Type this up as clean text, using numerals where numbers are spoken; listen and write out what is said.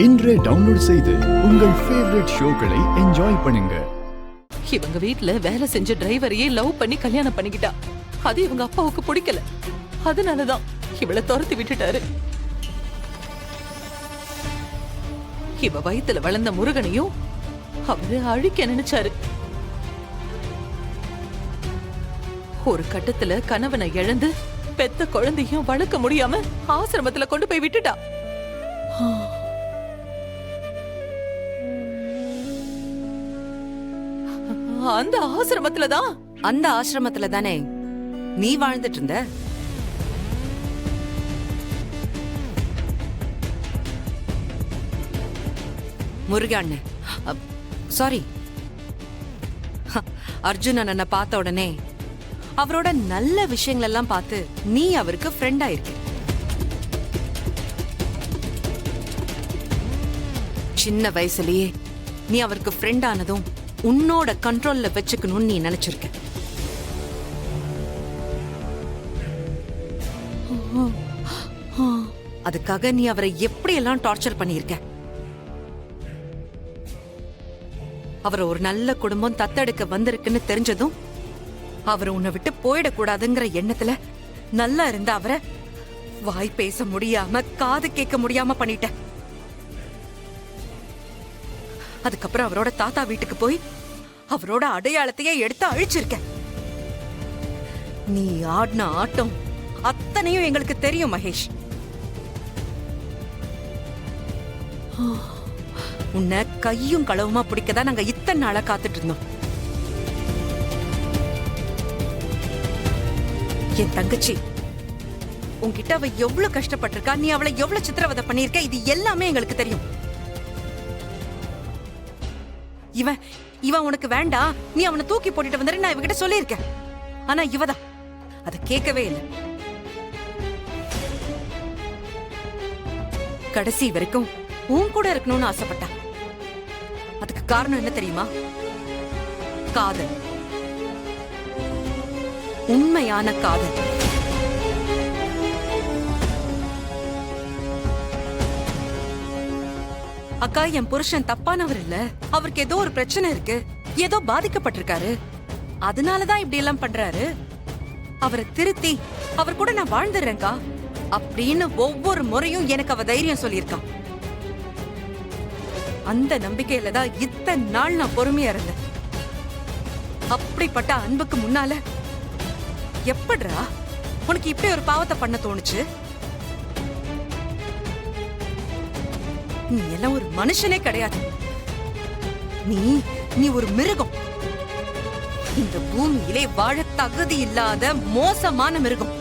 இன்றே டவுன்லோட் செய்து உங்கள் ஃபேவரட் ஷோக்களை என்ஜாய் பண்ணுங்க. இவங்க வீட்ல வேலை செஞ்ச டிரைவரையே லவ் பண்ணி கல்யாணம் பண்ணிக்கிட்டா. அது இவங்க அப்பாவுக்கு பிடிக்கல. அதனாலதான் இவளை துரத்தி விட்டுட்டாரு. இவ வயித்துல வளர்ந்த முருகனையும் அவரு அழிக்க நினைச்சாரு. ஒரு கட்டத்துல கணவனை இழந்து பெத்த குழந்தையும் வளர்க்க முடியாம ஆசிரமத்துல கொண்டு போய் விட்டுட்டா. அந்த ஆசிரமத்துல தானே நீ வாழ்ந்துட்டு இருந்த. முருகன் சாரி, அர்ஜுன் அண்ணனை பார்த்த உடனே அவரோட நல்ல விஷயங்கள் எல்லாம் பார்த்து நீ அவருக்கு ஃப்ரெண்ட் ஆயிருக்க. சின்ன வயசுலயே நீ அவருக்கு ஃப்ரெண்ட் ஆனதும் உன்னோட கண்ட்ரோல்ல வச்சுக்கணும்னு நீ நினைச்சிருக்க. அதுக்காக நீ அவரை எப்படி எல்லாம் டார்ச்சர் பண்ணியிருக்க. அவரை ஒரு நல்ல குடும்பம் தத்தெடுக்க வந்திருக்குன்னு தெரிஞ்சதும் அவரை உன்னை விட்டு போயிடக்கூடாதுங்கிற எண்ணத்துல நல்லா இருந்த அவரை வாய் பேச முடியாம காது கேட்க முடியாம பண்ணிட்ட. அதுக்கப்புறம் அவரோட தாத்தா வீட்டுக்கு போய் அவரோட அடையாளத்தையே எடுத்து அழிச்சிருக்க. நீ ஆடின ஆட்டம் அத்தனையும் எங்களுக்கு தெரியும் மகேஷ். உன்னை கையும் களவுமா பிடிக்கதான் நாங்க இத்தனை நாளா காத்துட்டு இருந்தோம். என் தங்கச்சி உன்கிட்ட அவ எவ்வளவு கஷ்டப்பட்டிருக்கா, நீ அவளை எவ்வளவு சித்திரவதை பண்ணிருக்க, இது எல்லாமே எங்களுக்கு தெரியும். இவன் உனக்கு வேண்டாம், நீ அவனை தூக்கி போட்டுட்டு வந்துரு நான் இவகிட்ட சொல்லியிருக்கேன். ஆனா இவதான் அதை கேட்கவே இல்லை. கடைசி வரைக்கும் உன் கூட இருக்கணும்னு ஆசைப்பட்டா. அதுக்கு காரணம் என்ன தெரியுமா? காதல், உண்மையான காதல். அக்கா, என் புருஷன் தப்பானவர் இல்ல, அவருக்கு ஏதோ ஒரு பிரச்சனை இருக்கு, ஏதோ பாதிக்கப்பட்டிருக்காரு, அதனாலதான் இப்படி எல்லாம் பண்றாரு. அவரை திருத்தி அவர் கூட நான் வாழ்ந்துடுறேன்க்கா அப்படின்னு ஒவ்வொரு முறையும் எனக்கு அவ தைரியம் சொல்லியிருக்கான். அந்த நம்பிக்கையில தான் இத்தனை நாள் நான் பொறுமையா இருந்தேன். அப்படிப்பட்ட அன்புக்கு முன்னால எப்படிரா உனக்கு இப்படி ஒரு பாவத்தை பண்ண தோணுச்சு? நீ எல்லாம் ஒரு மனுஷனே கிடையாது. நீ ஒரு மிருகம். இந்த பூமியிலே வாழ தகுதி இல்லாத மோசமான மிருகம்.